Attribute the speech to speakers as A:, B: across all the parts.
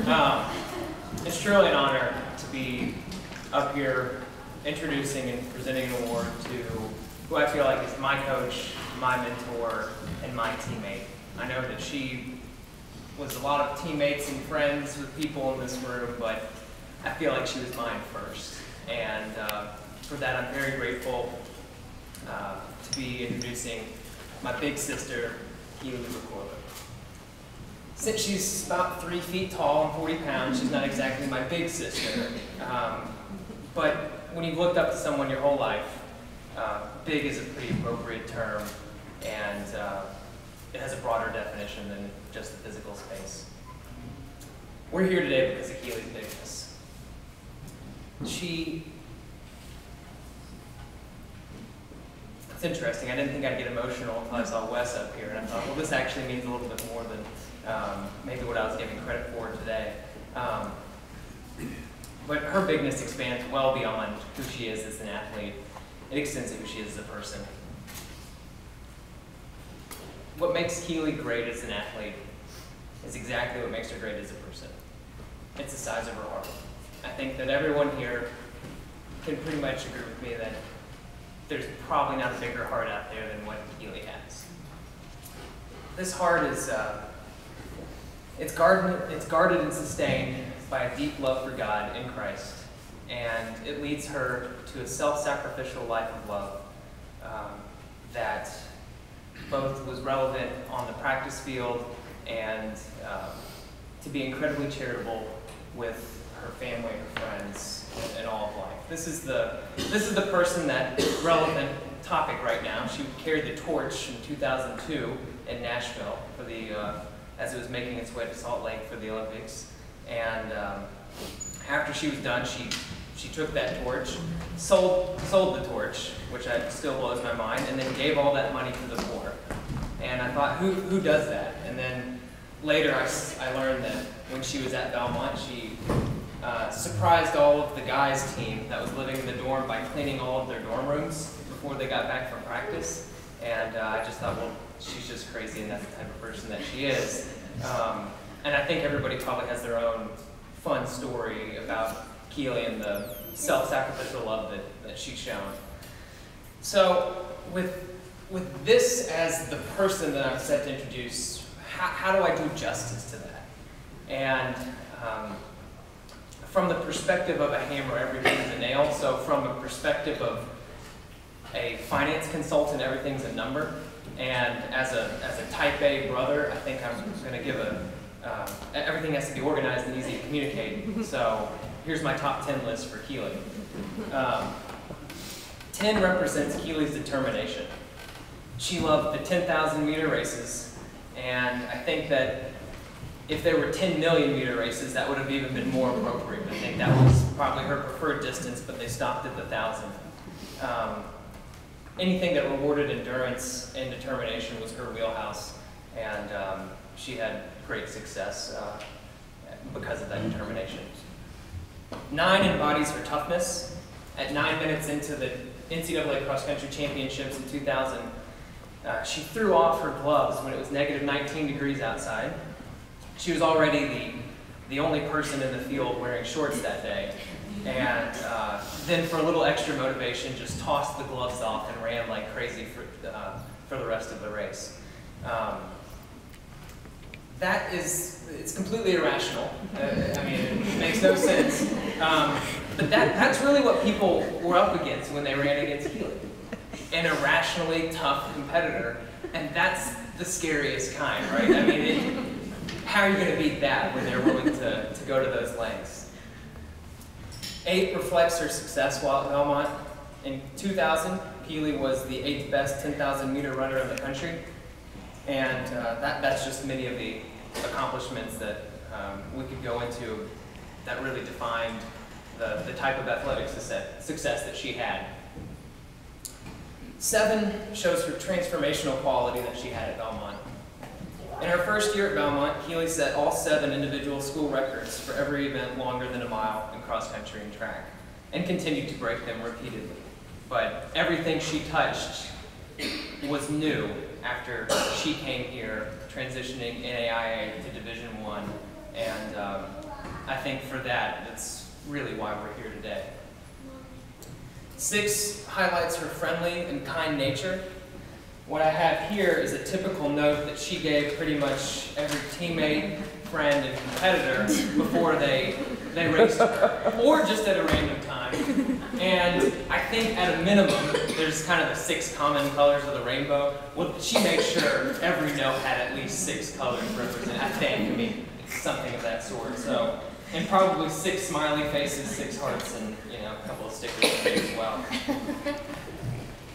A: It's truly an honor to be up here introducing and presenting an award to who I feel like is my coach, my mentor, and my teammate. I know that she was a lot of teammates and friends with people in this room, but I feel like she was mine first. And for that, I'm very grateful to be introducing my big sister, Keely Recorder. Since she's about 3 feet tall and 40 pounds, she's not exactly my big sister. But when you've looked up to someone your whole life, big is a pretty appropriate term, and it has a broader definition than just the physical space. We're here today because of Keely's bigness. It's interesting, I didn't think I'd get emotional until I saw Wes up here, and I thought, well, this actually means a little bit more than maybe what I was giving credit for today. But her bigness expands well beyond who she is as an athlete. It extends to who she is as a person. What makes Keely great as an athlete is exactly what makes her great as a person. It's the size of her heart. I think that everyone here can pretty much agree with me that there's probably not a bigger heart out there than what Keely has. This heart is it's guarded and sustained by a deep love for God in Christ, and it leads her to a self-sacrificial life of love that both was relevant on the practice field and to be incredibly charitable with her family, her friends, and all of life. This is the person that is relevant topic right now. She carried the torch in 2002 in Nashville for the as it was making its way to Salt Lake for the Olympics. And after she was done, she took that torch, sold the torch, which still blows my mind, and then gave all that money to the poor. And I thought, who does that? And then later I learned that when she was at Belmont, she surprised all of the guys' team that was living in the dorm by cleaning all of their dorm rooms before they got back from practice. And I just thought, well, she's just crazy, and that's the type of person that she is. And I think everybody probably has their own fun story about Keely and the self-sacrificial love that she's shown. So with this as the person that I'm set to introduce, how do I do justice to that? And from the perspective of a hammer, everything's a nail. So from a perspective of a finance consultant, everything's a number. And as a type A brother, I think I'm going to give everything has to be organized and easy to communicate. So here's my top 10 list for Keely. 10 represents Keely's determination. She loved the 10,000 meter races, and I think that if there were 10 million meter races, that would have even been more appropriate. I think that was probably her preferred distance, but they stopped at the 1,000. Anything that rewarded endurance and determination was her wheelhouse, and she had great success because of that determination. 9 embodies her toughness. At 9 minutes into the NCAA Cross Country Championships in 2000, she threw off her gloves when it was negative 19 degrees outside. She was already the only person in the field wearing shorts that day. And then for a little extra motivation, just tossed the gloves off and ran like crazy for the rest of the race. It's completely irrational. I mean, it makes no sense. But that's really what people were up against when they ran against Keely. An irrationally tough competitor, and that's the scariest kind, right? I mean, how are you going to beat that when they're willing to go to those lengths? 8 reflects her success while at Belmont. In 2000, Keely was the 8th best 10,000 meter runner in the country. And that's just many of the accomplishments that we could go into that really defined the type of athletic success that she had. 7 shows her transformational quality that she had at Belmont. In her first year at Belmont, Keely set all 7 individual school records for every event longer than a mile in cross country and track, and continued to break them repeatedly. But everything she touched was new after she came here, transitioning NAIA to Division I And I think for that, that's really why we're here today. 6 highlights her friendly and kind nature. What I have here is a typical note that she gave pretty much every teammate, friend, and competitor before they raced her, or just at a random time. And I think at a minimum, there's kind of the 6 common colors of the rainbow. Well, she made sure every note had at least 6 colors represented, I think, I mean, something of that sort. So, and probably 6 smiley faces, 6 hearts, and a couple of stickers as well.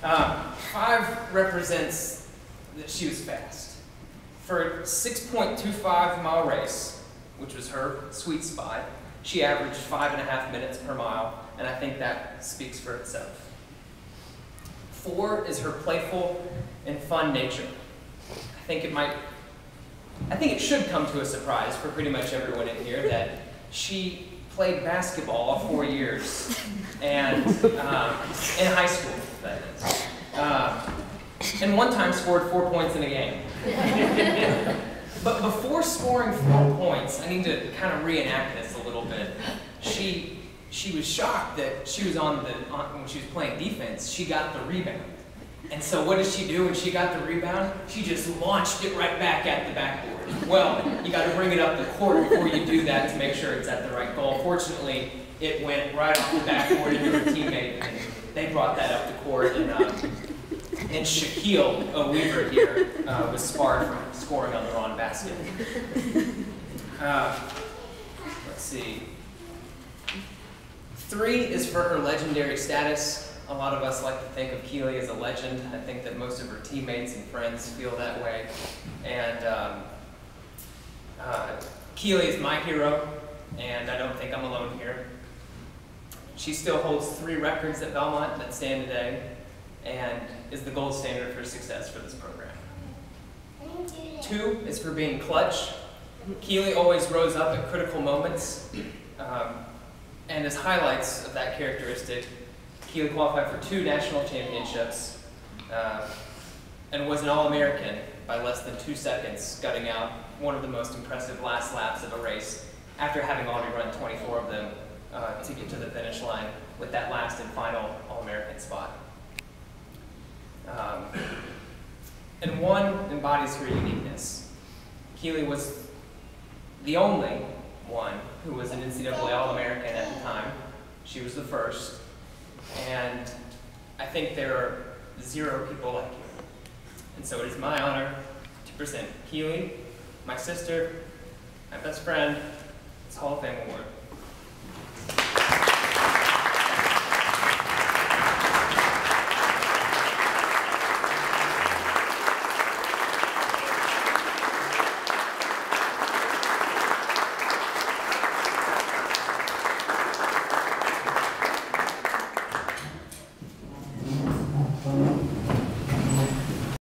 A: 5 represents that she was fast. For a 6.25 mile race, which was her sweet spot, she averaged 5.5 minutes per mile, and I think that speaks for itself. 4 is her playful and fun nature. I think it should come to a surprise for pretty much everyone in here that she played basketball all 4 years, and in high school, that is. And one time scored 4 points in a game. But before scoring 4 points, I need to kind of reenact this a little bit. She was shocked that she was when she was playing defense, she got the rebound. And so what did she do when she got the rebound? She just launched it right back at the backboard. Well, you got to bring it up the court before you do that to make sure it's at the right goal. Fortunately, it went right off the backboard into her teammate, and they brought that up the court. And Shaquille O'Weaver here was sparred from scoring on the wrong basket. Let's see. 3 is for her legendary status. A lot of us like to think of Keely as a legend. I think that most of her teammates and friends feel that way. And Keely is my hero, and I don't think I'm alone here. She still holds 3 records at Belmont that stand today, and is the gold standard for success for this program. 2 is for being clutch. Keely always rose up at critical moments, and as highlights of that characteristic, Keely qualified for 2 national championships and was an All-American by less than 2 seconds, gutting out one of the most impressive last laps of a race after having already run 24 of them to get to the finish line with that last and final All-American spot. And 1 embodies her uniqueness. Keely was the only one who was an NCAA All-American at the time. She was the first. And I think there are 0 people like you. And so it is my honor to present Keely, my sister, my best friend, this Hall of Fame award.